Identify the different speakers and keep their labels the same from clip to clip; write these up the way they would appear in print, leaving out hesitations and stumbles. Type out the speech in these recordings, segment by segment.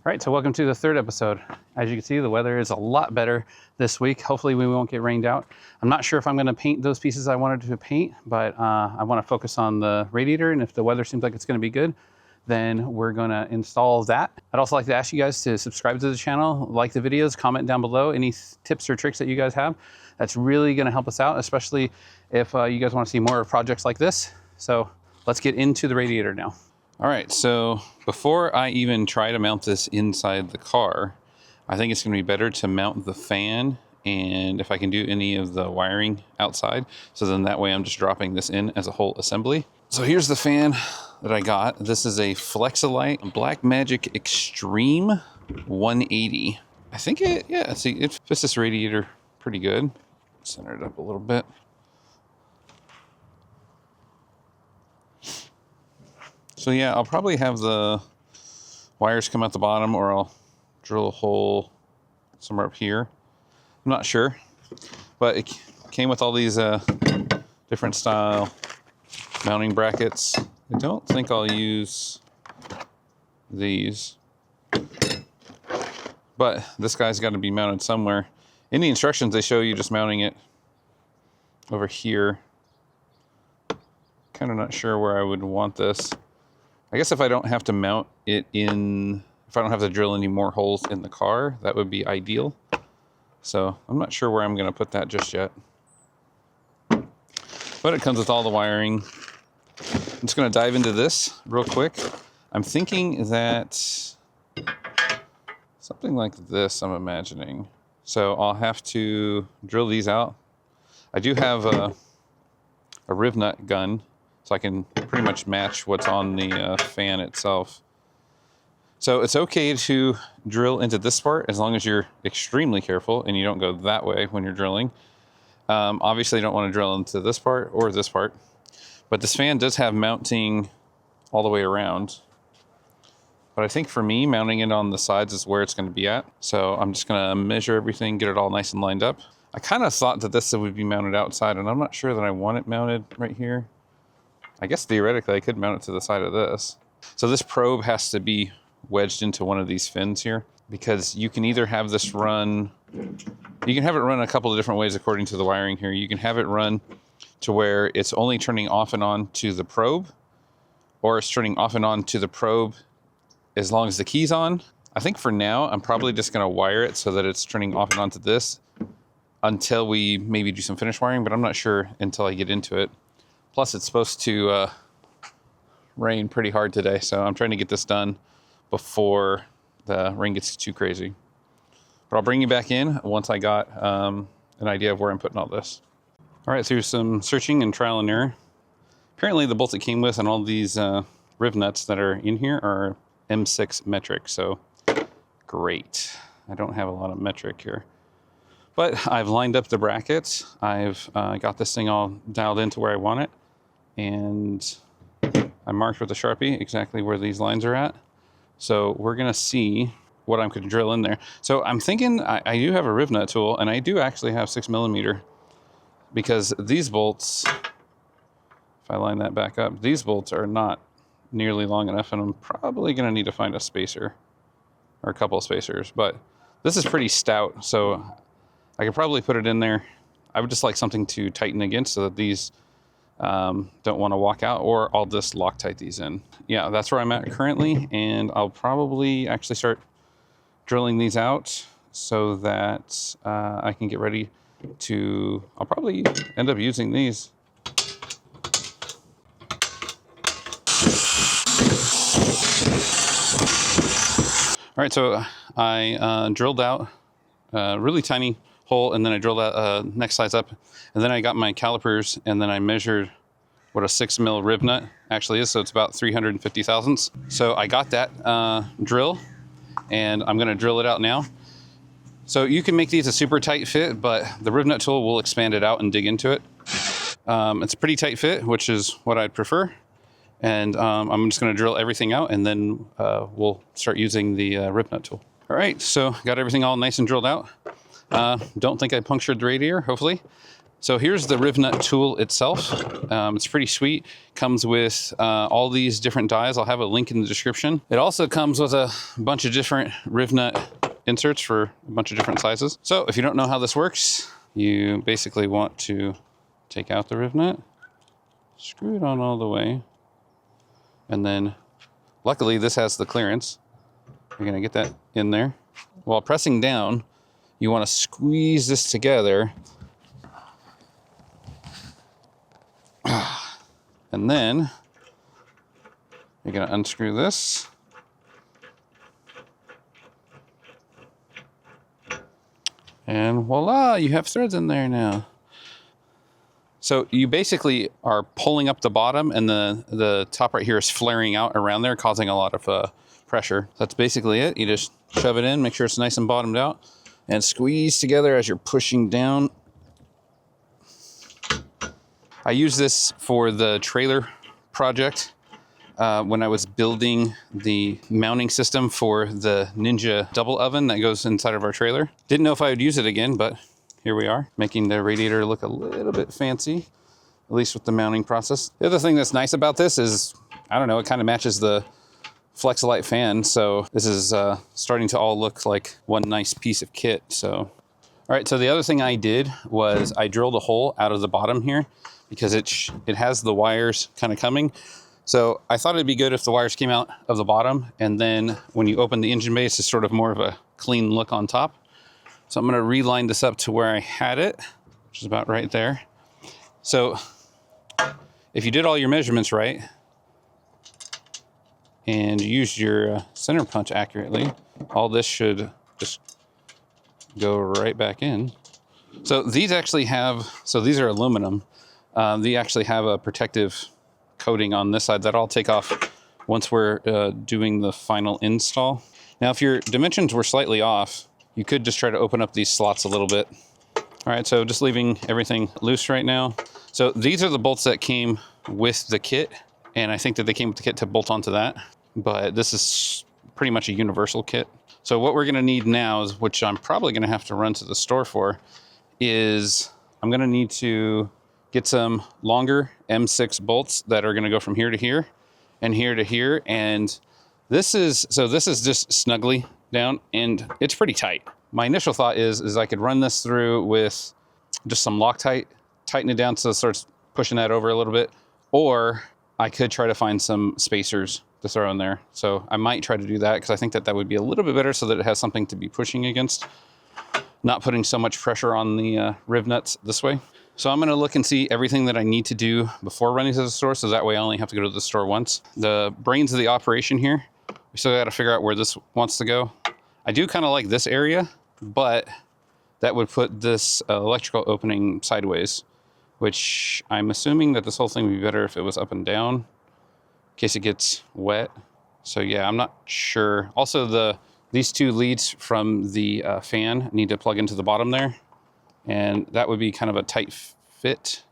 Speaker 1: All right, so welcome to the third episode. As you can see, the weather is a lot better this week. Hopefully we won't get rained out. I'm not sure if I'm gonna paint those pieces I wanted to paint, but I wanna focus on the radiator, and if the weather seems like it's gonna be good, then we're gonna install that. I'd also like to ask you guys to subscribe to the channel, like the videos, comment down below any tips or tricks that you guys have. That's really gonna help us out, especially if you guys wanna see more projects like this. So let's get into the radiator now. All right, so before I even try to mount this inside the car, I think it's gonna be better to mount the fan, and if I can do any of the wiring outside, so then that way I'm just dropping this in as a whole assembly. So here's the fan that I got. This is a Flexolite Black Magic Extreme 180. I think it fits this radiator pretty good. Center it up a little bit. So yeah, I'll probably have the wires come out the bottom, or I'll drill a hole somewhere up here. I'm not sure, but it came with all these different style mounting brackets. I don't think I'll use these, but this guy's got to be mounted somewhere. In the instructions, they show you just mounting it over here. Kind of not sure where I would want this. I guess if I don't have to mount it in, if I don't have to drill any more holes in the car, that would be ideal. So I'm not sure where I'm going to put that just yet. But it comes with all the wiring. I'm just going to dive into this real quick. I'm thinking that something like this, I'm imagining. So I'll have to drill these out. I do have a riv nut gun, so I can pretty much match what's on the fan itself. So it's okay to drill into this part as long as you're extremely careful and you don't go that way when you're drilling. Obviously you don't want to drill into this part or this part, but this fan does have mounting all the way around. But I think for me, mounting it on the sides is where it's going to be at. So I'm just going to measure everything, get it all nice and lined up. I kind of thought that this would be mounted outside, and I'm not sure that I want it mounted right here. I guess theoretically I could mount it to the side of this. So this probe has to be wedged into one of these fins here, because you can either have this run, you can have it run a couple of different ways according to the wiring here. You can have it run to where it's only turning off and on to the probe, or it's turning off and on to the probe as long as the key's on. I think for now, I'm probably just gonna wire it so that it's turning off and on to this until we maybe do some finish wiring, but I'm not sure until I get into it. Plus, it's supposed to rain pretty hard today, so I'm trying to get this done before the rain gets too crazy. But I'll bring you back in once I got an idea of where I'm putting all this. All right, through some searching and trial and error. Apparently, the bolts it came with and all these riv nuts that are in here are M6 metric, so great. I don't have a lot of metric here. But I've lined up the brackets. I've got this thing all dialed into where I want it. And I marked with a Sharpie exactly where these lines are at. So we're gonna see what I'm gonna drill in there. So I'm thinking I do have a riv nut tool, and I do actually have 6mm, because these bolts, if I line that back up, these bolts are not nearly long enough, and I'm probably gonna need to find a spacer or a couple of spacers, but this is pretty stout, so I could probably put it in there. I would just like something to tighten against so that these don't want to walk out, or I'll just Loctite these in. Yeah, that's where I'm at currently, and I'll probably actually start drilling these out so that I can get ready to, I'll probably end up using these. All right, so I drilled out a really tiny hole, and then I drilled out next size up, and then I got my calipers, and then I measured what a 6mm riv nut actually is, so it's about 350 thousandths. So I got that drill, and I'm gonna drill it out now. So you can make these a super tight fit, but the riv nut tool will expand it out and dig into it. It's a pretty tight fit, which is what I'd prefer. And I'm just gonna drill everything out, and then we'll start using the riv nut tool. All right, so got everything all nice and drilled out. Don't think I punctured the radiator, hopefully. So here's the riv nut tool itself. It's pretty sweet. Comes with all these different dies. I'll have a link in the description. It also comes with a bunch of different riv nut inserts for a bunch of different sizes. So if you don't know how this works, you basically want to take out the riv nut, screw it on all the way, and then luckily this has the clearance. You're gonna get that in there. While pressing down, you want to squeeze this together. And then you're going to unscrew this. And voila, you have threads in there now. So you basically are pulling up the bottom, and the top right here is flaring out around there, causing a lot of pressure. That's basically it. You just shove it in, make sure it's nice and bottomed out, and squeeze together as you're pushing down. I use this for the trailer project when I was building the mounting system for the Ninja double oven that goes inside of our trailer. Didn't know if I would use it again, but here we are, making the radiator look a little bit fancy, at least with the mounting process. The other thing that's nice about this is, I don't know, it kind of matches the Flex-Lite fan, so this is starting to all look like one nice piece of kit. So, all right, so the other thing I did was I drilled a hole out of the bottom here, because it has the wires kind of coming. So I thought it'd be good if the wires came out of the bottom, and then when you open the engine bay, it's just sort of more of a clean look on top. So I'm gonna reline this up to where I had it, which is about right there. So if you did all your measurements right, and used your center punch accurately, all this should just go right back in. So these actually have, so these are aluminum. They actually have a protective coating on this side that I'll take off once we're doing the final install. Now, if your dimensions were slightly off, you could just try to open up these slots a little bit. All right, so just leaving everything loose right now. So these are the bolts that came with the kit, and I think that they came with the kit to bolt onto that, but this is pretty much a universal kit. So what we're gonna need now, is, which I'm probably gonna have to run to the store for, is I'm gonna need to get some longer M6 bolts that are gonna go from here to here and here to here. And this is just snugly down, and it's pretty tight. My initial thought is I could run this through with just some Loctite, tighten it down so it starts pushing that over a little bit, or I could try to find some spacers to throw in there. So I might try to do that, because I think that that would be a little bit better so that it has something to be pushing against, not putting so much pressure on the riv nuts this way. So I'm gonna look and see everything that I need to do before running to the store, so that way I only have to go to the store once. The brains of the operation here, we still gotta figure out where this wants to go. I do kind of like this area, but that would put this electrical opening sideways, which I'm assuming that this whole thing would be better if it was up and down, in case it gets wet. So yeah, I'm not sure. Also, these two leads from the fan need to plug into the bottom there, and that would be kind of a tight fit.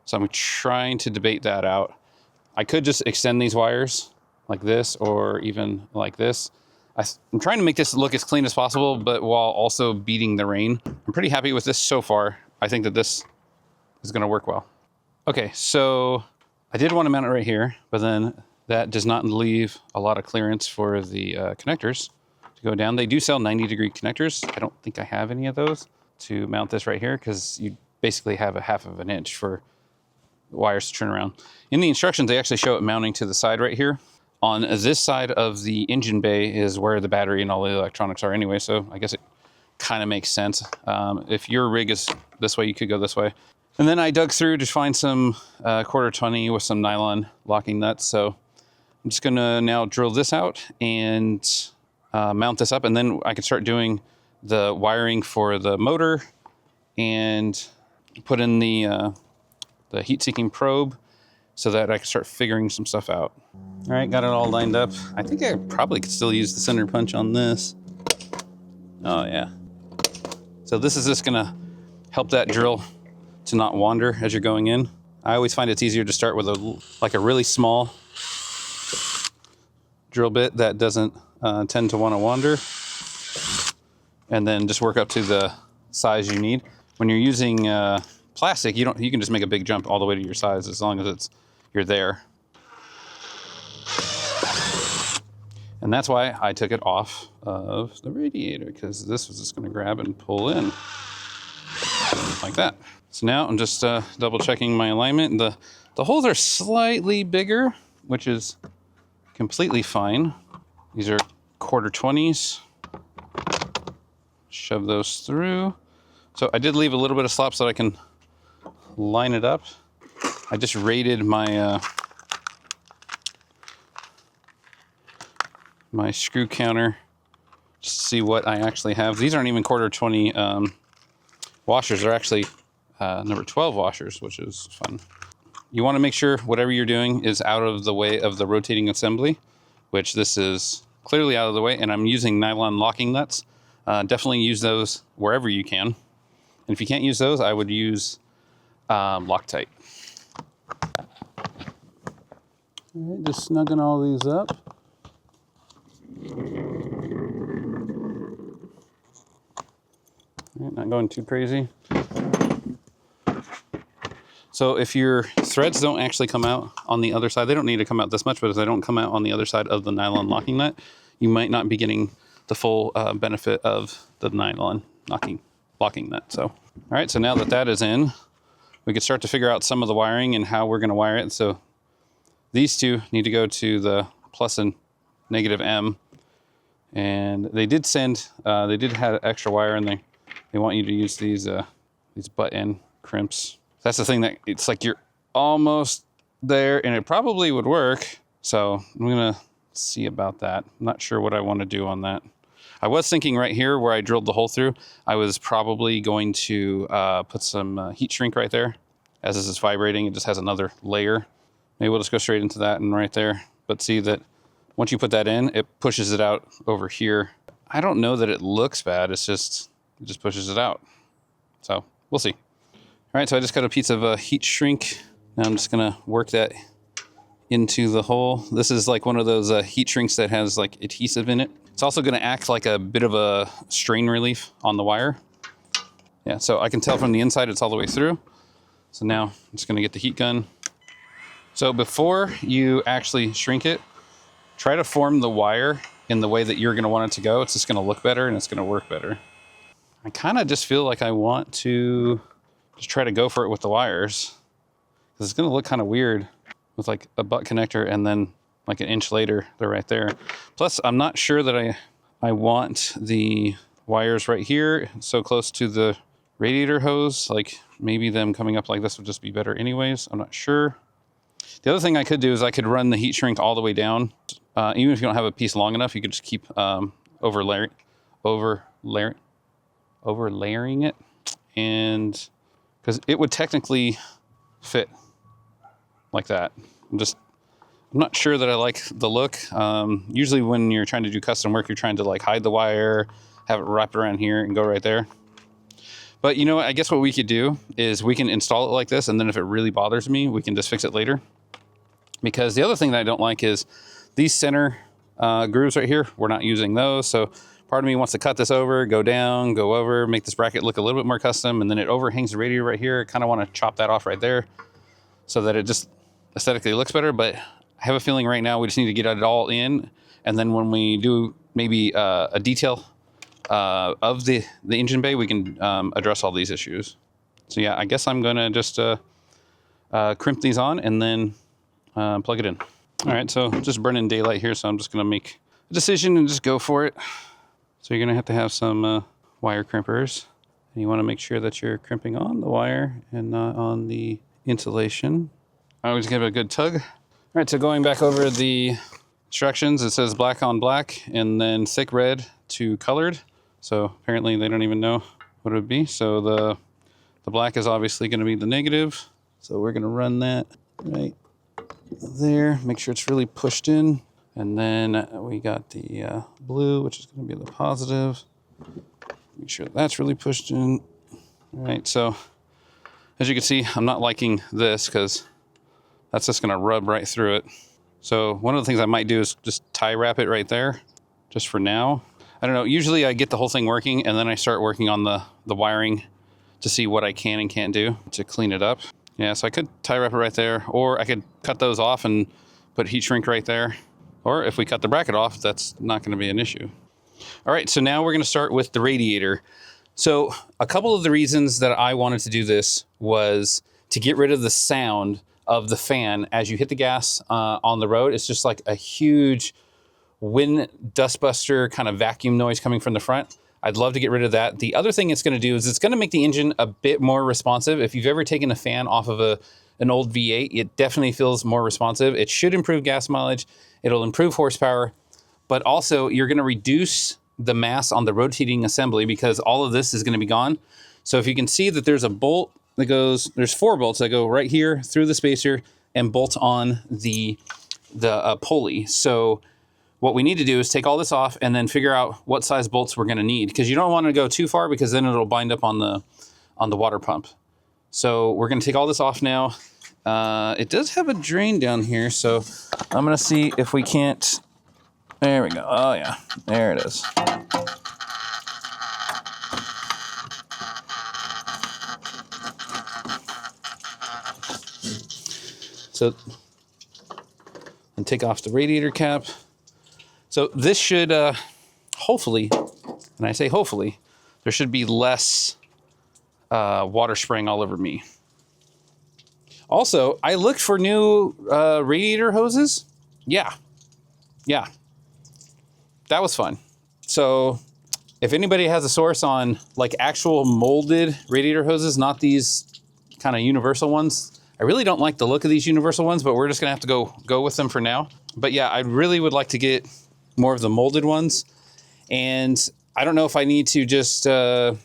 Speaker 1: So I'm trying to debate that out. I could just extend these wires like this, or even like this. I'm trying to make this look as clean as possible, but while also beating the rain. I'm pretty happy with this so far. I think that this is gonna work well. Okay, so I did want to mount it right here, but then that does not leave a lot of clearance for the connectors to go down. They do sell 90-degree connectors. I don't think I have any of those to mount this right here, because you basically have a 1/2 of an inch for wires to turn around. In the instructions, they actually show it mounting to the side right here. On this side of the engine bay is where the battery and all the electronics are anyway, so I guess it kind of makes sense. If your rig is this way, you could go this way. And then I dug through to find some 1/4-20 with some nylon locking nuts. So I'm just gonna now drill this out and mount this up, and then I can start doing the wiring for the motor and put in the heat-seeking probe so that I can start figuring some stuff out. All right, got it all lined up. I think I probably could still use the center punch on this. Oh yeah. So this is just gonna help that drill to not wander as you're going in. I always find it's easier to start with a really small drill bit that doesn't tend to want to wander, and then just work up to the size you need. When you're using plastic, you can just make a big jump all the way to your size as long as you're there. And that's why I took it off of the radiator, because this was just going to grab and pull in like that. So now I'm just double checking my alignment. The holes are slightly bigger, which is completely fine. These are 1/4-20s. Shove those through. So I did leave a little bit of slop so that I can line it up. I just rated my my screw counter just to see what I actually have. These aren't even 1/4-20 washers. They're actually number 12 washers, which is fun. You want to make sure whatever you're doing is out of the way of the rotating assembly, which this is clearly out of the way, and I'm using nylon locking nuts. Definitely use those wherever you can. And if you can't use those, I would use Loctite. All right, just snugging all these up. All right, not going too crazy. So if your threads don't actually come out on the other side, they don't need to come out this much, but if they don't come out on the other side of the nylon locking nut, you might not be getting the full benefit of the nylon locking nut. So, all right, so now that that is in, we could start to figure out some of the wiring and how we're going to wire it. So these two need to go to the plus and negative M. And they did send, they did have extra wire, and they want you to use these butt-end crimps. That's the thing, that it's like you're almost there, and it probably would work. So I'm gonna see about that. I'm not sure what I want to do on that. I was thinking right here where I drilled the hole through, I was probably going to put some heat shrink right there. As this is vibrating, it just has another layer. Maybe we'll just go straight into that and right there. But see that once you put that in, it pushes it out over here. I don't know that it looks bad. It just pushes it out. So we'll see. All right, so I just got a piece of heat shrink. Now I'm just gonna work that into the hole. This is like one of those heat shrinks that has like adhesive in it. It's also gonna act like a bit of a strain relief on the wire. Yeah, so I can tell from the inside it's all the way through. So now I'm just gonna get the heat gun. So before you actually shrink it, try to form the wire in the way that you're gonna want it to go. It's just gonna look better and it's gonna work better. I kind of just feel like I want to just try to go for it with the wires, because it's going to look kind of weird with like a butt connector and then like an inch later they're right there. Plus I'm not sure that I want the wires right here so close to the radiator hose. Like maybe them coming up like this would just be better anyways. I'm not sure. The other thing I could do is I could run the heat shrink all the way down. Even if you don't have a piece long enough, you could just keep overlaying it, and because it would technically fit like that. I'm not sure that I like the look. Usually when you're trying to do custom work, you're trying to like hide the wire, have it wrapped around here and go right there. But you know what, I guess what we could do is we can install it like this, and then if it really bothers me, we can just fix it later. Because the other thing that I don't like is these center grooves right here, we're not using those. So part of me wants to cut this over, go down, go over, make this bracket look a little bit more custom, and then it overhangs the radiator right here. I kind of want to chop that off right there so that it just aesthetically looks better. But I have a feeling right now we just need to get it all in, and then when we do maybe a detail of the engine bay, we can address all these issues. So yeah, I guess I'm gonna just crimp these on and then plug it in. All right, so just burning daylight here, so I'm just gonna make a decision and just go for it. So you're gonna have some wire crimpers, and you wanna make sure that you're crimping on the wire and not on the insulation. I always give it a good tug. All right, so going back over the instructions, it says black on black and then thick red to colored. So apparently they don't even know what it would be. So the black is obviously gonna be the negative. So we're gonna run that right there, make sure it's really pushed in. And then we got the blue, which is going to be the positive. Make sure that's really pushed in. All right, so as you can see, I'm not liking this because that's just going to rub right through it. So one of the things I might do is just tie wrap it right there, just for now. I don't know, usually I get the whole thing working and then I start working on the wiring to see what I can and can't do to clean it up. Yeah, so I could tie wrap it right there, or I could cut those off and put heat shrink right there. Or if we cut the bracket off, that's not going to be an issue. All right, so now we're going to start with the radiator. So a couple of the reasons that I wanted to do this was to get rid of the sound of the fan as you hit the gas on the road. It's just like a huge wind dustbuster kind of vacuum noise coming from the front. I'd love to get rid of that. The other thing it's going to do is it's going to make the engine a bit more responsive. If you've ever taken a fan off of an old V8, it definitely feels more responsive. It should improve gas mileage. It'll improve horsepower, but also you're going to reduce the mass on the rotating assembly because all of this is going to be gone. So if you can see that there's a bolt that goes, there's 4 bolts that go right here through the spacer and bolt on the pulley. So what we need to do is take all this off and then figure out what size bolts we're going to need, because you don't want to go too far because then it'll bind up on the water pump. So we're going to take all this off now. It does have a drain down here, so I'm going to see if we can't. There we go. Oh yeah, there it is. So, and take off the radiator cap. So this should, hopefully, and I say hopefully, there should be less water spraying all over me. Also, I looked for new radiator hoses. Yeah. That was fun. So if anybody has a source on like actual molded radiator hoses, not these kind of universal ones. I really don't like the look of these universal ones, but we're just gonna have to go with them for now. But yeah, I really would like to get more of the molded ones. And I don't know if I need to just have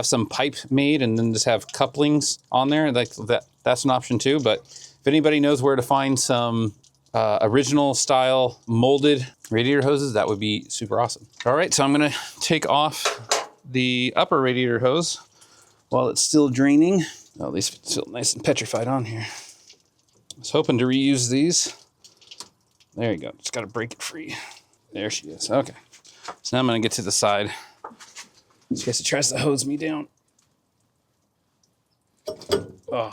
Speaker 1: some pipe made and then just have couplings on there. Like that's an option too. But if anybody knows where to find some original style molded radiator hoses, that would be super awesome. All right, so I'm gonna take off the upper radiator hose while it's still draining. Well, at least it's still nice and petrified on here. I was hoping to reuse these. There you go, just gotta break it free. There she is, okay. So now I'm gonna get to the side. In case it tries to hose me down. Oh.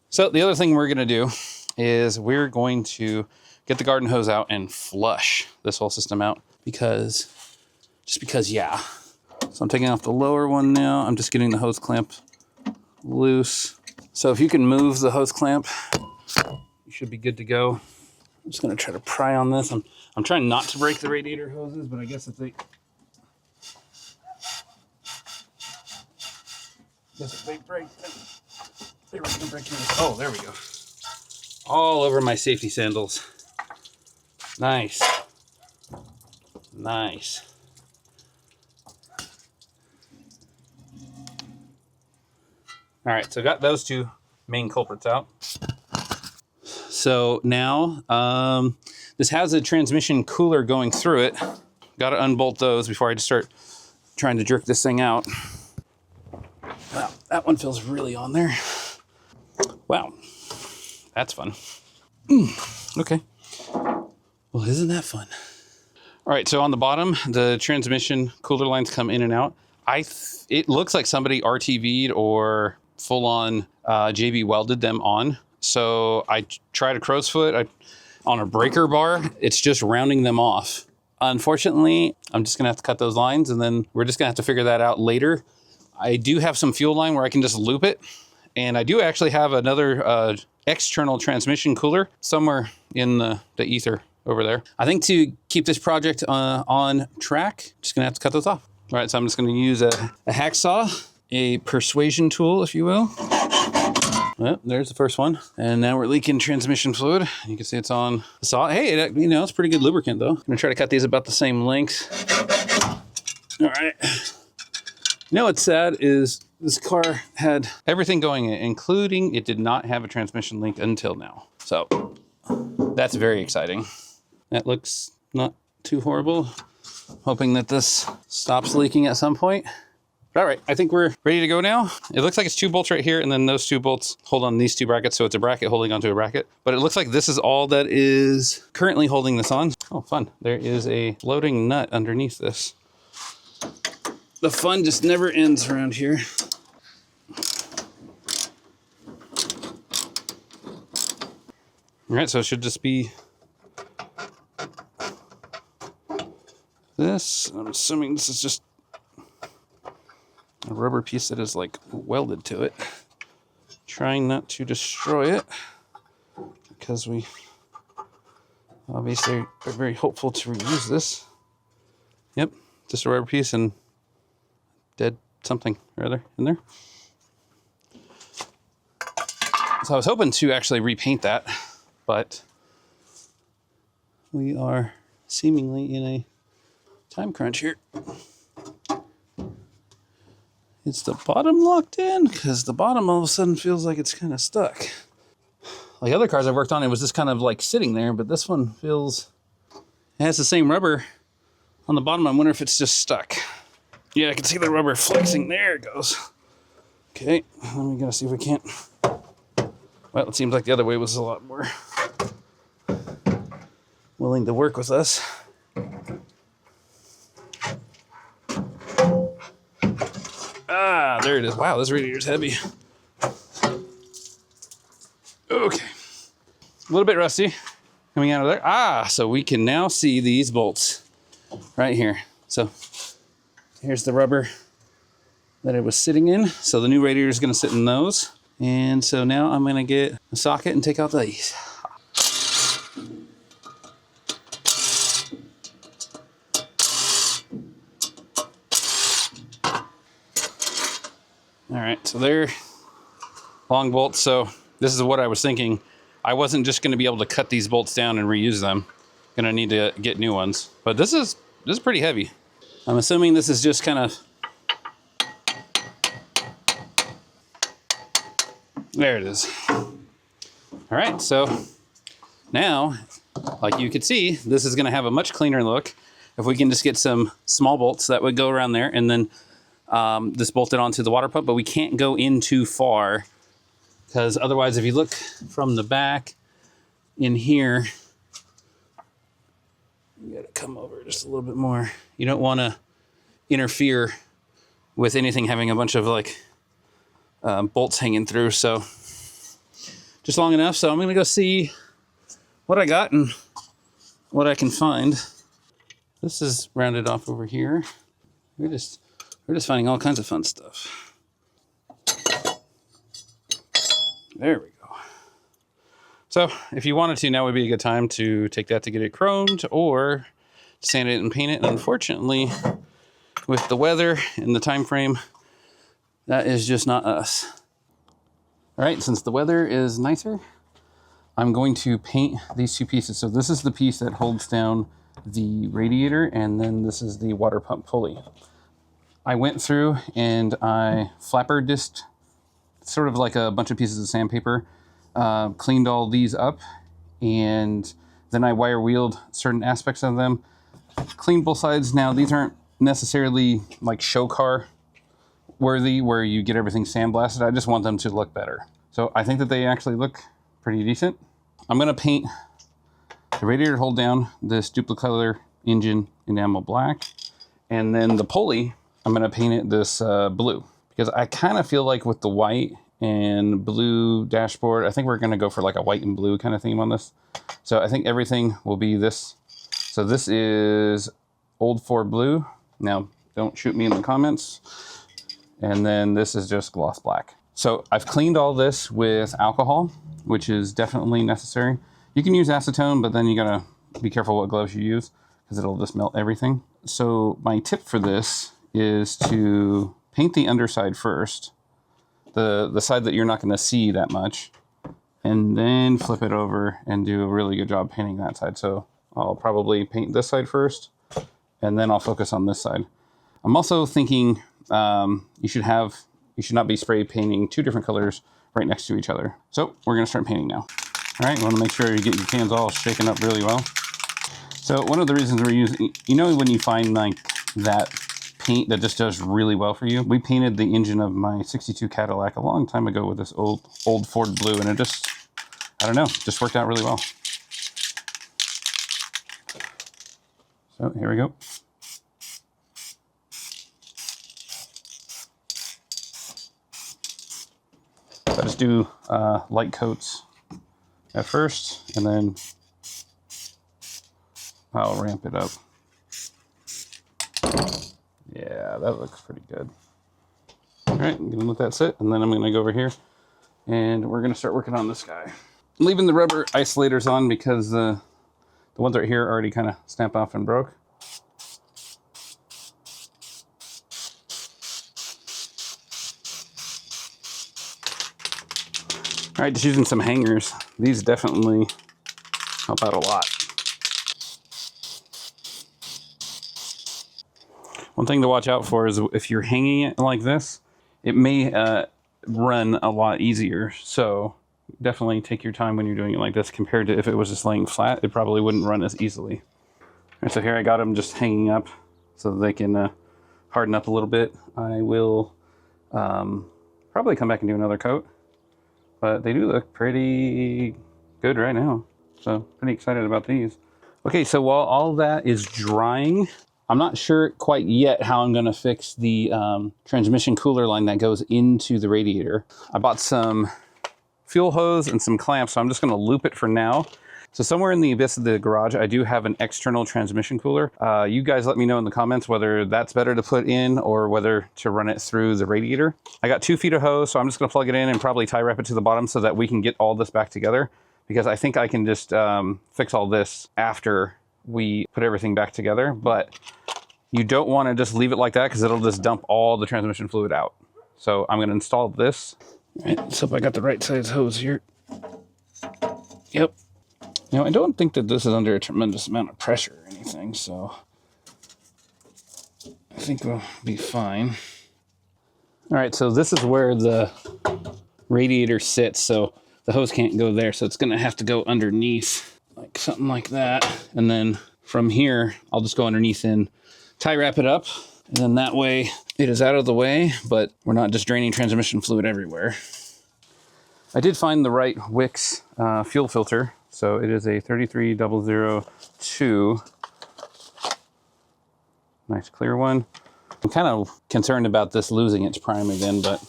Speaker 1: So the other thing we're gonna do is we're going to get the garden hose out and flush this whole system out because, yeah. So I'm taking off the lower one now. I'm just getting the hose clamp loose. So if you can move the hose clamp, you should be good to go. I'm just gonna try to pry on this. I'm trying not to break the radiator hoses, but I guess if they break, they're gonna break here. Oh, there we go. All over my safety sandals. Nice. Nice. All right, so I got those 2 main culprits out. So now, this has a transmission cooler going through it. Got to unbolt those before I just start trying to jerk this thing out. Wow, that one feels really on there. Wow, that's fun. Okay. Well, isn't that fun? All right, so on the bottom, the transmission cooler lines come in and out. It looks like somebody RTV'd or full-on JB welded them on. So I tried a crow's foot on a breaker bar. It's just rounding them off. Unfortunately, I'm just gonna have to cut those lines and then we're just gonna have to figure that out later. I do have some fuel line where I can just loop it. And I do actually have another external transmission cooler somewhere in the ether over there. I think to keep this project on track, just gonna have to cut those off. All right, so I'm just gonna use a hacksaw, a persuasion tool, if you will. Well, there's the first one. And now we're leaking transmission fluid. You can see it's on the saw. Hey, it's pretty good lubricant though. I'm gonna try to cut these about the same length. All right. You know what's sad is this car had everything going, including it did not have a transmission leak until now. So that's very exciting. That looks not too horrible. Hoping that this stops leaking at some point. All right, I think we're ready to go now. It looks like it's 2 bolts right here, and then those 2 bolts hold on these 2 brackets, so it's a bracket holding onto a bracket. But it looks like this is all that is currently holding this on. Oh, fun. There is a floating nut underneath this. the fun just never ends around here. All right, so it should just be this. I'm assuming this is just a rubber piece that is like welded to it. Trying not to destroy it because we obviously are very hopeful to reuse this. Yep, just a rubber piece and dead something or other in there. So I was hoping to actually repaint that, but we are seemingly in a time crunch here. Is the bottom locked in? Because the bottom all of a sudden feels like it's kind of stuck. Like other cars I've worked on, it was just kind of like sitting there, but this one feels, it has the same rubber on the bottom. I wonder if it's just stuck. Yeah, I can see the rubber flexing. There it goes. Okay, let me go see if we can't. Well, it seems like the other way was a lot more willing to work with us. Ah, there it is. Wow, this radiator's heavy. Okay. A little bit rusty coming out of there. Ah, so we can now see these bolts right here. So here's the rubber that it was sitting in. So the new radiator is going to sit in those. And so now I'm going to get a socket and take out these. All right, so they're long bolts. So this is what I was thinking. I wasn't just going to be able to cut these bolts down and reuse them. Going to need to get new ones. But this is pretty heavy. I'm assuming this is just kind of, there it is. All right, so now, like you could see, this is going to have a much cleaner look. If we can just get some small bolts that would go around there and then this bolted onto the water pump, but we can't go in too far because otherwise if you look from the back in here, you gotta come over just a little bit more. You don't want to interfere with anything having a bunch of like bolts hanging through, so just long enough. So I'm gonna go see what I got and what I can find. This is rounded off over here. We're just finding all kinds of fun stuff. There we go. So if you wanted to, now would be a good time to take that to get it chromed or sand it and paint it. And unfortunately, with the weather and the time frame, that is just not us. All right, since the weather is nicer, I'm going to paint these two pieces. So this is the piece that holds down the radiator, and then this is the water pump pulley. I went through and I flapper disced sort of like a bunch of pieces of sandpaper, cleaned all these up, and then I wire wheeled certain aspects of them, cleaned both sides. Now these aren't necessarily like show car worthy where you get everything sandblasted. I just want them to look better. So I think that they actually look pretty decent. I'm gonna paint the radiator hold down this duplicolor engine enamel black, and then the pulley, I'm gonna paint it this blue, because I kind of feel like with the white and blue dashboard, I think we're gonna go for like a white and blue kind of theme on this. So I think everything will be this. So this is Old Ford Blue. Now, don't shoot me in the comments. And then this is just gloss black. So I've cleaned all this with alcohol, which is definitely necessary. You can use acetone, but then you gotta be careful what gloves you use because it'll just melt everything. So my tip for this is to paint the underside first, the side that you're not gonna see that much, and then flip it over and do a really good job painting that side. So I'll probably paint this side first, and then I'll focus on this side. I'm also thinking you should not be spray painting two different colors right next to each other. So we're gonna start painting now. All right, you wanna make sure you get your cans all shaken up really well. So one of the reasons we're using, you know, when you find like that paint that just does really well for you, we painted the engine of my 62 Cadillac a long time ago with this old Ford Blue, and it just, I don't know, just worked out really well. So here we go.
Speaker 2: just do light coats at first, and then I'll ramp it up. Yeah, that looks pretty good. All right, I'm gonna let that sit, and then I'm gonna go over here and we're gonna start working on this guy. I'm leaving the rubber isolators on because the ones right here already kind of snapped off and broke. All right, just using some hangers. These definitely help out a lot. One thing to watch out for is if you're hanging it like this, it may run a lot easier. So definitely take your time when you're doing it like this compared to if it was just laying flat, it probably wouldn't run as easily. All right, so here I got them just hanging up so that they can harden up a little bit. I will probably come back and do another coat, but they do look pretty good right now. So pretty excited about these. Okay, so while all that is drying, I'm not sure quite yet how I'm gonna fix the transmission cooler line that goes into the radiator. I bought some fuel hose and some clamps, so I'm just gonna loop it for now. So somewhere in the abyss of the garage, I do have an external transmission cooler. You guys let me know in the comments whether that's better to put in or whether to run it through the radiator. I got 2 feet of hose, so I'm just gonna plug it in and probably tie wrap it to the bottom so that we can get all this back together, because I think I can just fix all this after we put everything back together. But you don't wanna just leave it like that because it'll just dump all the transmission fluid out. So I'm gonna install this. All right, let's hope I got the right size hose here. Yep. Now, I don't think that this is under a tremendous amount of pressure or anything, so I think we'll be fine. All right, so this is where the radiator sits, so the hose can't go there, so it's gonna have to go underneath, like something like that. And then from here, I'll just go underneath and tie wrap it up, and then that way it is out of the way, but we're not just draining transmission fluid everywhere. I did find the right Wix fuel filter. So it is a 33002. Nice clear one. I'm kind of concerned about this losing its prime again, but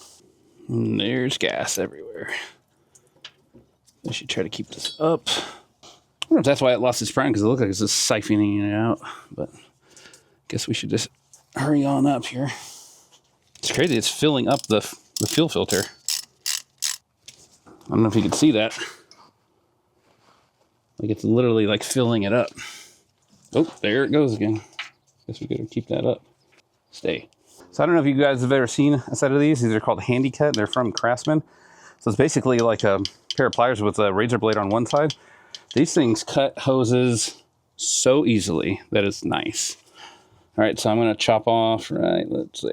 Speaker 2: there's gas everywhere. I should try to keep this up. I don't know if that's why it lost its prime, because it looks like it's just siphoning it out, but I guess we should just hurry on up here. It's crazy, it's filling up the fuel filter. I don't know if you can see that. Like it's literally like filling it up. Oh, there it goes again. Guess we gotta keep that up. Stay. So I don't know if you guys have ever seen a set of these. These are called Handy Cut. They're from Craftsman. So it's basically like a pair of pliers with a razor blade on one side. These things cut hoses so easily that it's nice. All right, so I'm gonna chop off, right, let's see,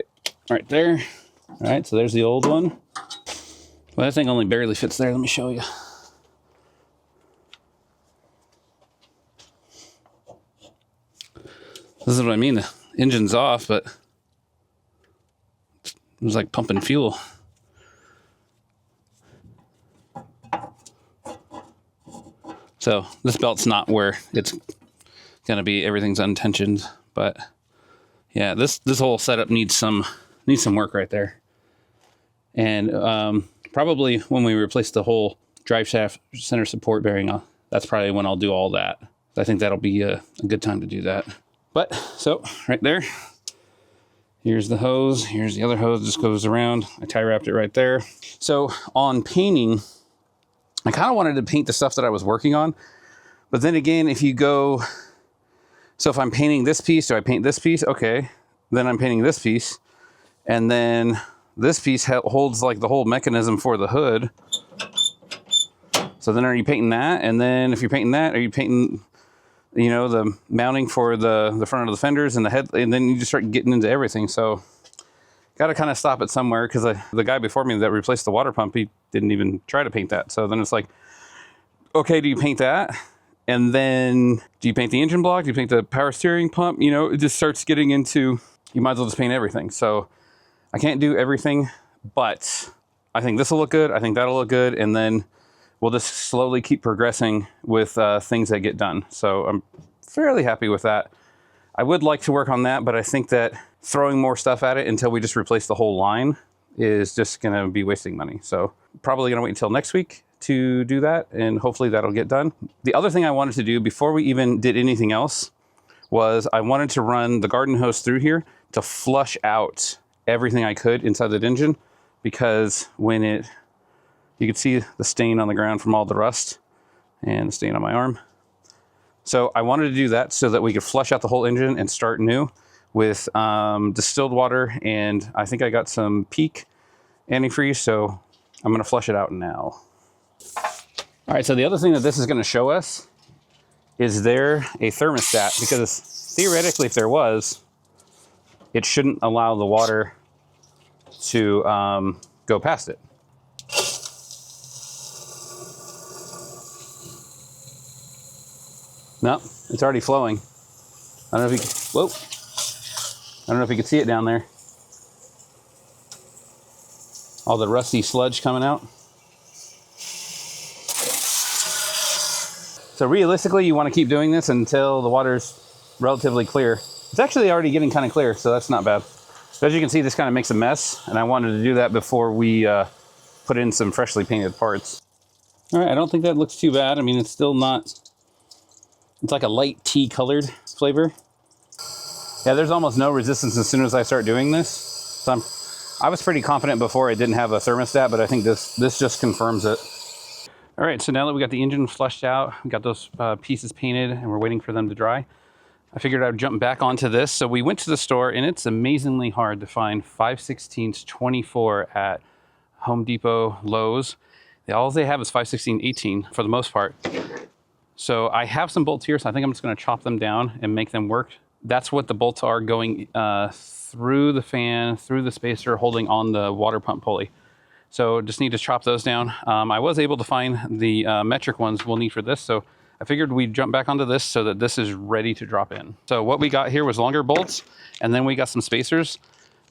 Speaker 2: right there. All right, so there's the old one. Well, that thing only barely fits there. Let me show you. This is what I mean. The engine's off, but it was like pumping fuel. So this belt's not where it's gonna be. Everything's untensioned, but yeah, this whole setup needs some work right there. And probably when we replace the whole drive shaft center support bearing, that's probably when I'll do all that. I think that'll be a good time to do that. But, so, right there, here's the hose, here's the other hose, just goes around. I tie wrapped it right there. So, on painting, I kind of wanted to paint the stuff that I was working on, but then again, if you go, so if I'm painting this piece, do I paint this piece? Okay, then I'm painting this piece, and then this piece holds like the whole mechanism for the hood. So then are you painting that? And then if you're painting that, are you painting, you know, the mounting for the front of the fenders and the head, and then you just start getting into everything. So got to kind of stop it somewhere, because the guy before me that replaced the water pump, he didn't even try to paint that. So then it's like, okay, do you paint that? And then do you paint the engine block? Do you paint the power steering pump? You know, it just starts getting into, you might as well just paint everything. So I can't do everything, but I think this will look good. I think that'll look good. And then we'll just slowly keep progressing with things that get done. So I'm fairly happy with that. I would like to work on that, but I think that throwing more stuff at it until we just replace the whole line is just going to be wasting money. So probably going to wait until next week to do that, and hopefully that'll get done. The other thing I wanted to do before we even did anything else was I wanted to run the garden hose through here to flush out everything I could inside that engine, because when you could see the stain on the ground from all the rust and the stain on my arm. So I wanted to do that so that we could flush out the whole engine and start new with distilled water, and I think I got some Peak antifreeze, so I'm gonna flush it out now. All right, so the other thing that this is gonna show us, is there a thermostat? Because theoretically, if there was, it shouldn't allow the water to go past it. No, it's already flowing. I don't know if you, whoa. I don't know if you can see it down there. All the rusty sludge coming out. So realistically, you want to keep doing this until the water's relatively clear. It's actually already getting kind of clear, so that's not bad. So as you can see, this kind of makes a mess, and I wanted to do that before we put in some freshly painted parts. All right, I don't think that looks too bad. I mean, it's still not, it's like a light tea colored flavor. Yeah, there's almost no resistance as soon as I start doing this. So I was pretty confident before it didn't have a thermostat, but I think this just confirms it. All right, so now that we got the engine flushed out, we got those pieces painted, and we're waiting for them to dry, I figured I'd jump back onto this. So we went to the store, and it's amazingly hard to find 5/16 24 at Home Depot, Lowe's. All they have is 5/16 18 for the most part. So I have some bolts here, so I think I'm just gonna chop them down and make them work. That's what the bolts are, going through the fan, through the spacer, holding on the water pump pulley. So just need to chop those down. I was able to find the metric ones we'll need for this, so I figured we'd jump back onto this so that this is ready to drop in. So what we got here was longer bolts, and then we got some spacers.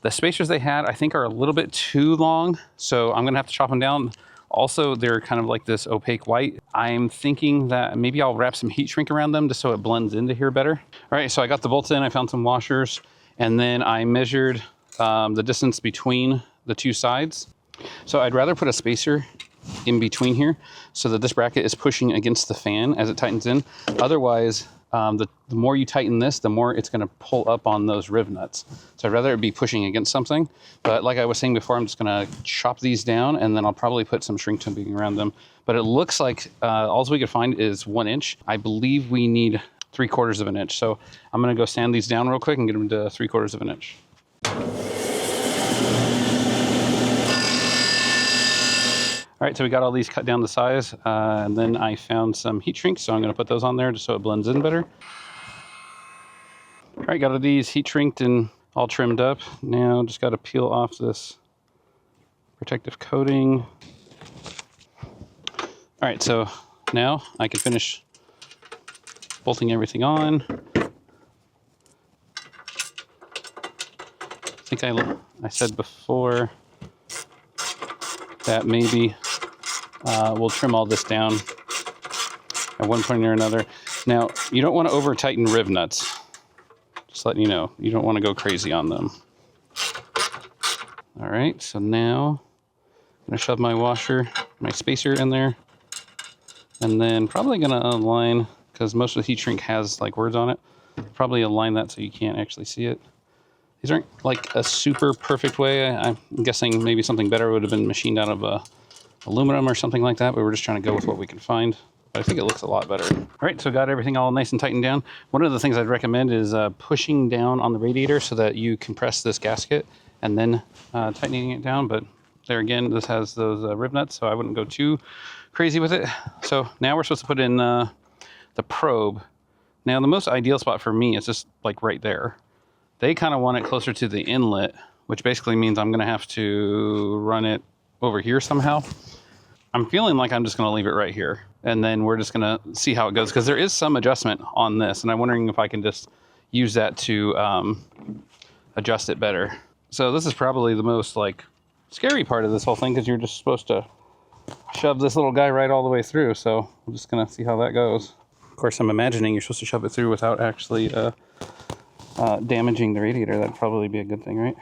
Speaker 2: The spacers they had, I think, are a little bit too long, so I'm gonna have to chop them down. Also, they're kind of like this opaque white. I'm thinking that maybe I'll wrap some heat shrink around them just so it blends into here better. All right, so I got the bolts in, I found some washers, and then I measured the distance between the two sides. So I'd rather put a spacer in between here so that this bracket is pushing against the fan as it tightens in. Otherwise, the more you tighten this, the more it's gonna pull up on those riv nuts. So I'd rather it be pushing against something. But like I was saying before, I'm just gonna chop these down, and then I'll probably put some shrink tubing around them. But it looks like all we could find is 1 inch. I believe we need 3/4 of an inch. So I'm gonna go sand these down real quick and get them to 3/4 of an inch. All right, so we got all these cut down to size, and then I found some heat shrink, so I'm gonna put those on there just so it blends in better. All right, got all these heat shrinked and all trimmed up. Now just gotta peel off this protective coating. All right, so now I can finish bolting everything on. I think I said before that maybe we'll trim all this down at one point or another. Now, you don't want to over tighten riv nuts. Just letting you know, you don't want to go crazy on them. All right, so now I'm gonna shove my washer, my spacer in there, and then probably gonna align, because most of the heat shrink has like words on it, probably align that so you can't actually see it. These aren't like a super perfect way. I'm guessing maybe something better would have been machined out of aluminum or something like that, but we're just trying to go with what we can find. But I think it looks a lot better. All right, so got everything all nice and tightened down. One of the things I'd recommend is pushing down on the radiator so that you compress this gasket and then tightening it down. But there again, this has those rib nuts, so I wouldn't go too crazy with it. So now we're supposed to put in the probe. Now the most ideal spot for me is just like right there. They kind of want it closer to the inlet, which basically means I'm gonna have to run it over here somehow. I'm feeling like I'm just gonna leave it right here, and then we're just gonna see how it goes, because there is some adjustment on this, and I'm wondering if I can just use that to adjust it better. So this is probably the most like scary part of this whole thing, because you're just supposed to shove this little guy right all the way through. So I'm just gonna see how that goes. Of course, I'm imagining you're supposed to shove it through without actually damaging the radiator. That'd probably be a good thing, right?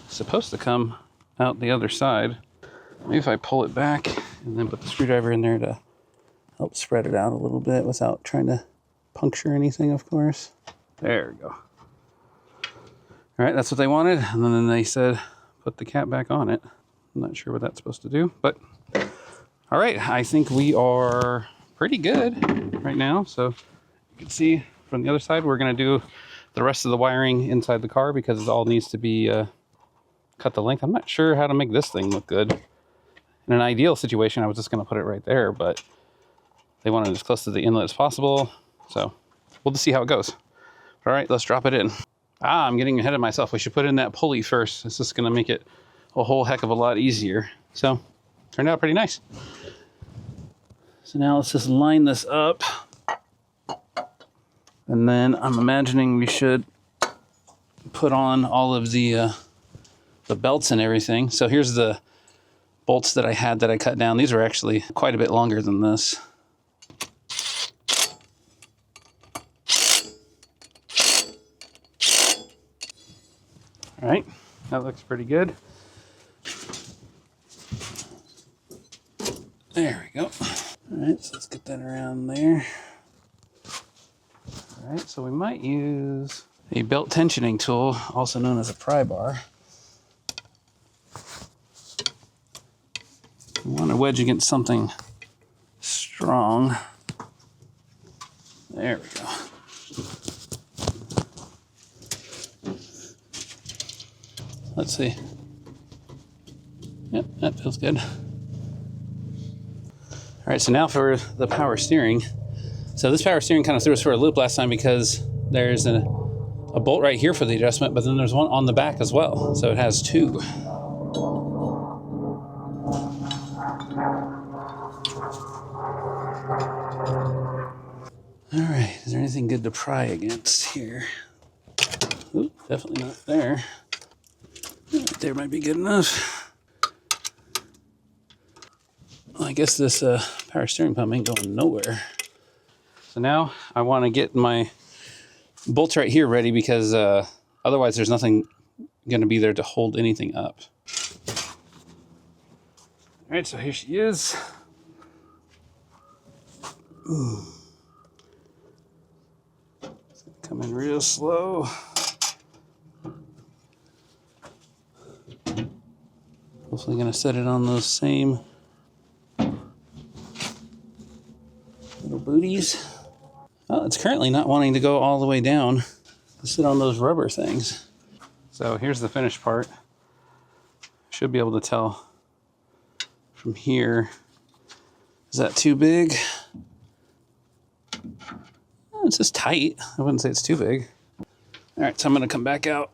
Speaker 2: It's supposed to come out the other side. Maybe if I pull it back and then put the screwdriver in there to help spread it out a little bit without trying to puncture anything, of course. There we go. All right, that's what they wanted. And then they said, put the cap back on it. I'm not sure what that's supposed to do, but all right, I think we are pretty good right now. So you can see from the other side, we're gonna do the rest of the wiring inside the car because it all needs to be cut the length. I'm not sure how to make this thing look good. In an ideal situation, I was just gonna put it right there, but they wanted it as close to the inlet as possible. So we'll just see how it goes. All right, let's drop it in. I'm getting ahead of myself. We should put in that pulley first. This is gonna make it a whole heck of a lot easier. So turned out pretty nice. So now let's just line this up. And then I'm imagining we should put on all of the belts and everything. So here's the bolts that I had that I cut down. These are actually quite a bit longer than this. All right, that looks pretty good. There we go. All right, so let's get that around there. All right, so we might use a belt tensioning tool, also known as a pry bar. We want to wedge against something strong. There we go. Let's see. Yep, that feels good. All right, so now for the power steering. So this power steering kind of threw us for a loop last time because there's a bolt right here for the adjustment, but then there's one on the back as well. So it has two. All right, is there anything good to pry against here? Ooh, definitely not there. Right there might be good enough. Well, I guess this power steering pump ain't going nowhere. So now I want to get my bolts right here ready because otherwise there's nothing going to be there to hold anything up. All right, so here she is. Ooh. It's gonna come in real slow. Hopefully gonna set it on those same little booties. Well, it's currently not wanting to go all the way down to sit on those rubber things. So here's the finished part. Should be able to tell from here. Is that too big? Oh, it's just tight. I wouldn't say it's too big. All right, so I'm gonna come back out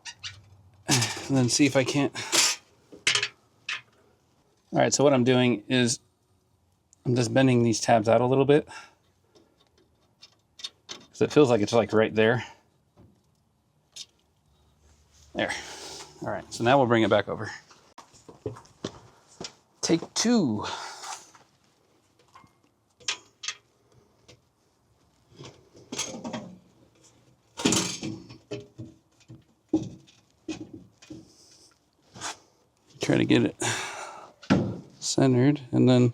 Speaker 2: and then see if I can't. All right, so what I'm doing is I'm just bending these tabs out a little bit because it feels like it's like right there. There. All right, so now we'll bring it back over. Take two. Try to get it centered, and then,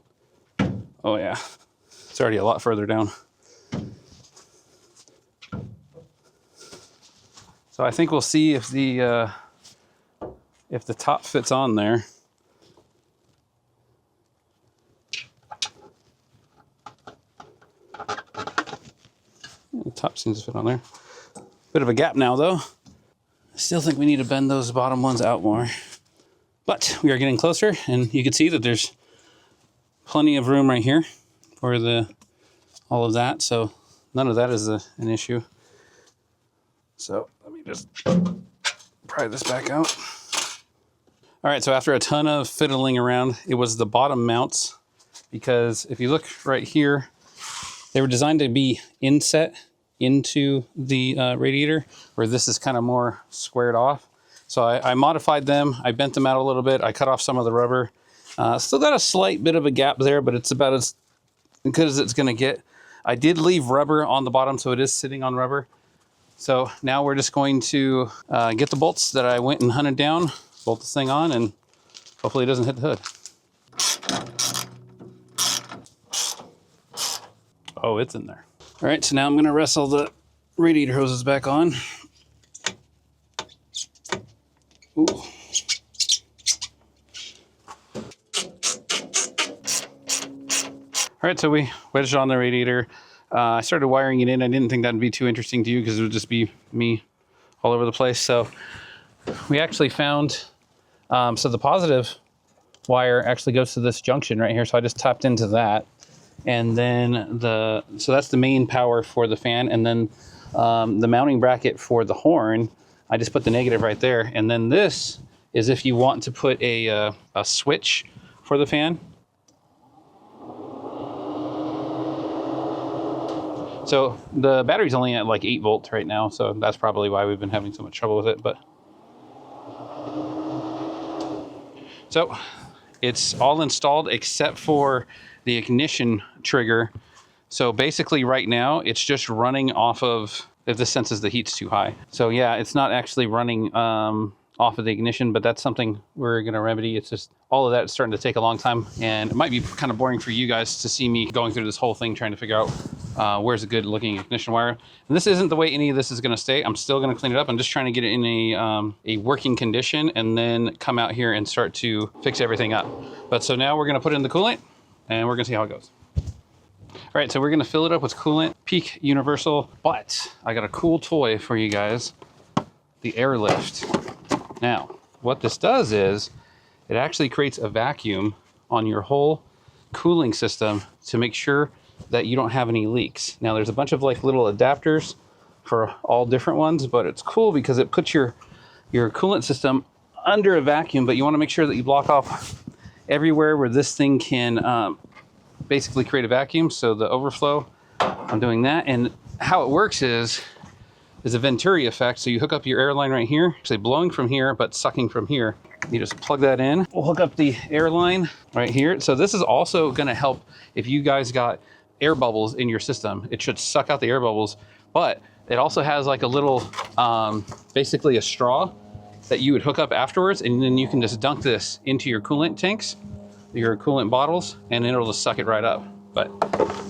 Speaker 2: oh yeah, it's already a lot further down. So I think we'll see if the top fits on there. The top seems to fit on there. Bit of a gap now though. I still think we need to bend those bottom ones out more. But we are getting closer, and you can see that there's plenty of room right here for all of that. So none of that is an issue. So let me just pry this back out. All right, so after a ton of fiddling around, it was the bottom mounts, because if you look right here, they were designed to be inset into the radiator, where this is kind of more squared off. So I modified them, I bent them out a little bit, I cut off some of the rubber. Still got a slight bit of a gap there, but it's about as good as it's gonna get. I did leave rubber on the bottom, so it is sitting on rubber. So now we're just going to get the bolts that I went and hunted down, bolt this thing on, and Hopefully it doesn't hit the hood. Oh, it's in there. All right, so now I'm gonna wrestle the radiator hoses back on. Ooh. All right, so we wedged on the radiator. I started wiring it in. I didn't think that'd be too interesting to you because it would just be me all over the place. So we actually found, so the positive wire actually goes to this junction right here. So I just tapped into that. And then so that's the main power for the fan. And then the mounting bracket for the horn, I just put the negative right there. And then this is if you want to put a switch for the fan. So the battery's only at like 8 volts right now, so that's probably why we've been having so much trouble with it. But so it's all installed except for the ignition trigger. So basically right now it's just running off of, if this senses the heat's too high. So yeah, it's not actually running off of the ignition, but that's something we're gonna remedy. It's just all of that is starting to take a long time, and it might be kind of boring for you guys to see me going through this whole thing trying to figure out where's a good looking ignition wire. And this isn't the way any of this is gonna stay. I'm still gonna clean it up. I'm just trying to get it in a working condition and then come out here and start to fix everything up. But so now we're gonna put in the coolant and we're gonna see how it goes. All right, so we're gonna fill it up with coolant, Peak Universal, but I got a cool toy for you guys, the airlift. Now, what this does is it actually creates a vacuum on your whole cooling system to make sure that you don't have any leaks. Now, there's a bunch of like little adapters for all different ones, but it's cool because it puts your coolant system under a vacuum, but you want to make sure that you block off everywhere where this thing can basically create a vacuum. So the overflow, I'm doing that. And how it works is a Venturi effect. So you hook up your air line right here, actually blowing from here, but sucking from here. You just plug that in. We'll hook up the air line right here. So this is also gonna help if you guys got air bubbles in your system. It should suck out the air bubbles, but it also has like a little, basically a straw that you would hook up afterwards, and then you can just dunk this into your coolant tanks, your coolant bottles, and then it'll just suck it right up. But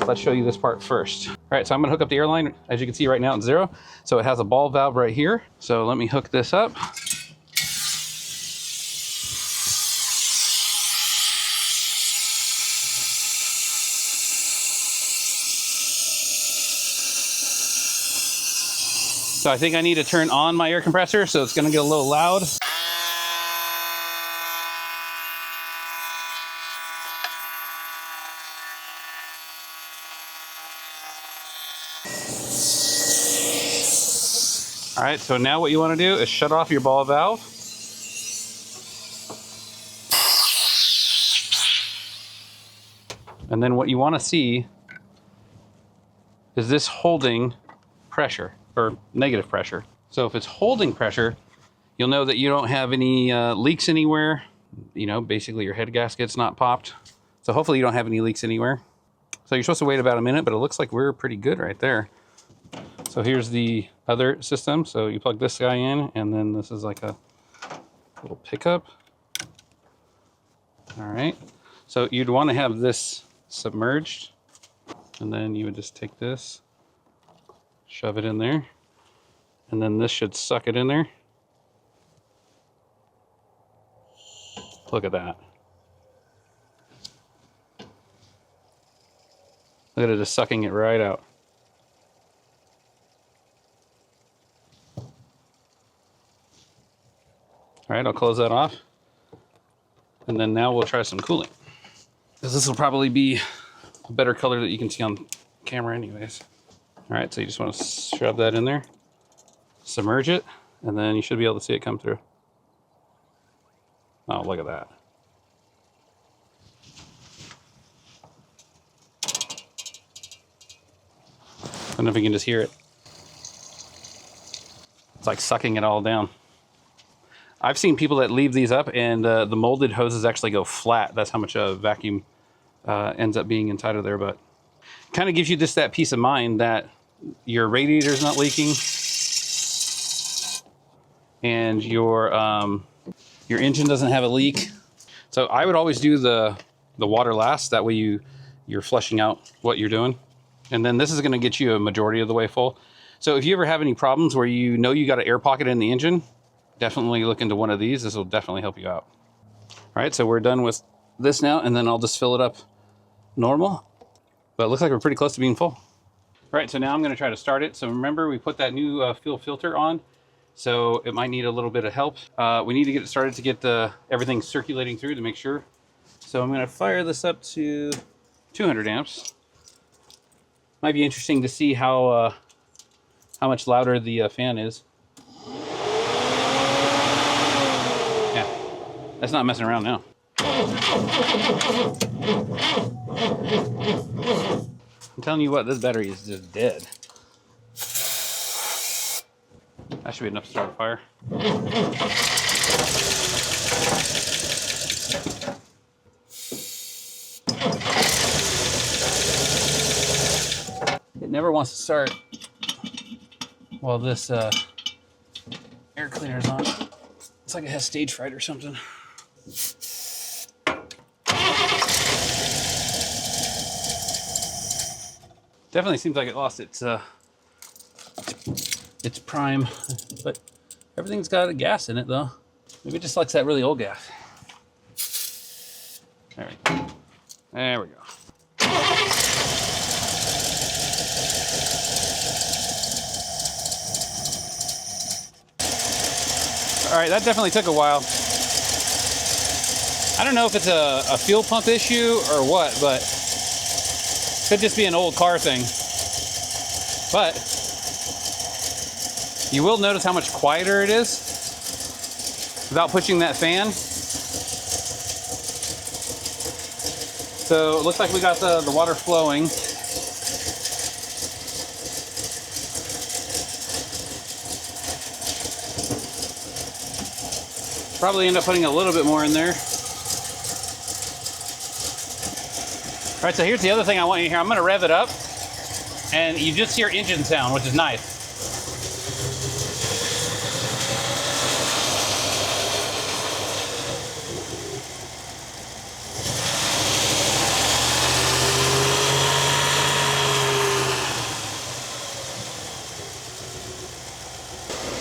Speaker 2: let's show you this part first. All right, so I'm gonna hook up the airline. As you can see right now, it's 0. So it has a ball valve right here. So let me hook this up. So I think I need to turn on my air compressor, so it's gonna get a little loud. All right, so now what you want to do is shut off your ball valve. And then what you want to see is this holding pressure or negative pressure. So if it's holding pressure, you'll know that you don't have any leaks anywhere. You know, basically your head gasket's not popped. So hopefully you don't have any leaks anywhere. So you're supposed to wait about a minute, but it looks like we're pretty good right there. So here's the other system. So you plug this guy in, and then this is like a little pickup. All right. So you'd want to have this submerged, and then you would just take this, shove it in there, and then this should suck it in there. Look at that. Look at it just sucking it right out. All right, I'll close that off. And then now we'll try some coolant, because this will probably be a better color that you can see on camera anyways. All right, so you just want to shove that in there, submerge it, and then you should be able to see it come through. Oh, look at that. I don't know if you can just hear it. It's like sucking it all down. I've seen people that leave these up and the molded hoses actually go flat. That's how much a vacuum ends up being inside of there. But kind of gives you just that peace of mind that your radiator's not leaking and your engine doesn't have a leak. So I would always do the water last. That way you're flushing out what you're doing. And then this is going to get you a majority of the way full. So if you ever have any problems where you know you got an air pocket in the engine, definitely look into one of these. This will definitely help you out. All right, so we're done with this now, and then I'll just fill it up normal. But it looks like we're pretty close to being full. All right, so now I'm going to try to start it. So remember, we put that new fuel filter on, so it might need a little bit of help. We need to get it started to get everything circulating through to make sure. So I'm going to fire this up to 200 amps. Might be interesting to see how much louder the fan is. Yeah, that's not messing around now. I'm telling you what, this battery is just dead. That should be enough to start a fire. It never wants to start while this air cleaner's on. It's like it has stage fright or something. Definitely seems like it lost its prime, but everything's got a gas in it though. Maybe it just likes that really old gas. There we go. There we go. All right, that definitely took a while. I don't know if it's a fuel pump issue or what, but could just be an old car thing. But you will notice how much quieter it is without pushing that fan. So it looks like we got the water flowing. Probably end up putting a little bit more in there. All right, so here's the other thing I want you to hear. I'm gonna rev it up, and you just hear engine sound, which is nice.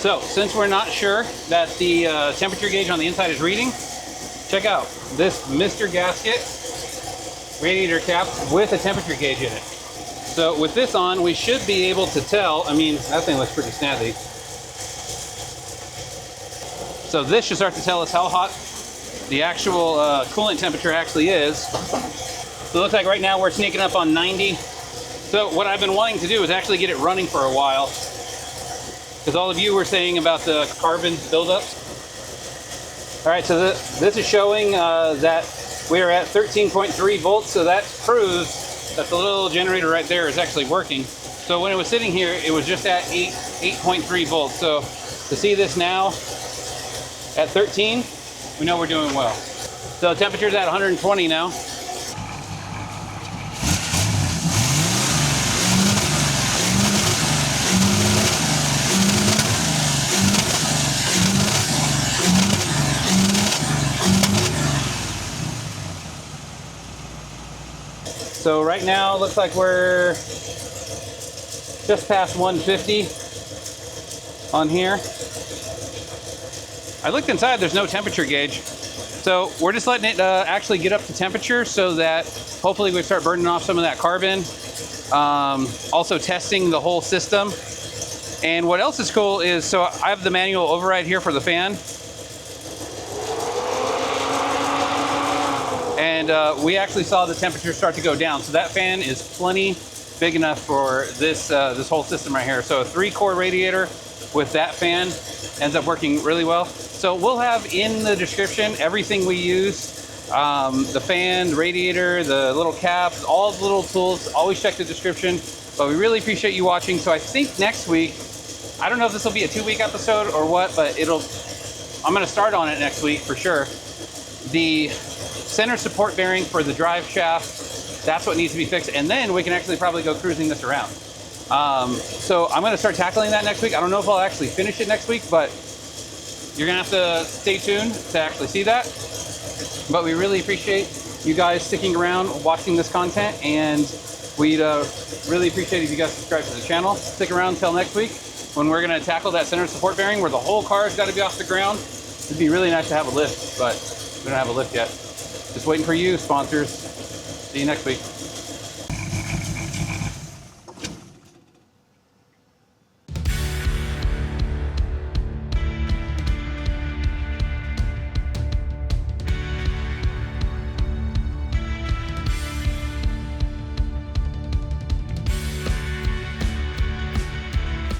Speaker 2: So, since we're not sure that the temperature gauge on the inside is reading, check out this Mr. Gasket radiator cap with a temperature gauge in it. So with this on, we should be able to tell. I mean, that thing looks pretty snazzy. So this should start to tell us how hot the actual coolant temperature actually is. So it looks like right now we're sneaking up on 90. So what I've been wanting to do is actually get it running for a while, because all of you were saying about the carbon buildup. All right, so this is showing that we are at 13.3 volts, so that proves that the little generator right there is actually working. So when it was sitting here, it was just at 8.3 volts. So to see this now at 13, we know we're doing well. So temperature's at 120 now. So right now, it looks like we're just past 150 on here. I looked inside, there's no temperature gauge. So we're just letting it actually get up to temperature so that hopefully we start burning off some of that carbon. Also testing the whole system. And what else is cool is, so I have the manual override here for the fan. And we actually saw the temperature start to go down. So that fan is plenty big enough for this this whole system right here. So a 3-core radiator with that fan ends up working really well. So we'll have in the description everything we use. The fan, the radiator, the little caps, all the little tools. Always check the description. But we really appreciate you watching. So I think next week, I don't know if this will be a 2-week episode or what, but I'm gonna start on it next week for sure. The center support bearing for the drive shaft, that's what needs to be fixed, and then we can actually probably go cruising this around. So I'm going to start tackling that next week. I don't know if I'll actually finish it next week, but you're going to have to stay tuned to actually see that. But we really appreciate you guys sticking around, watching this content, and we'd really appreciate if you guys subscribe to the channel. Stick around until next week when we're gonna tackle that center support bearing where the whole car's gotta be off the ground. It'd be really nice to have a lift, but we don't have a lift yet. Just waiting for you, sponsors. See you next week.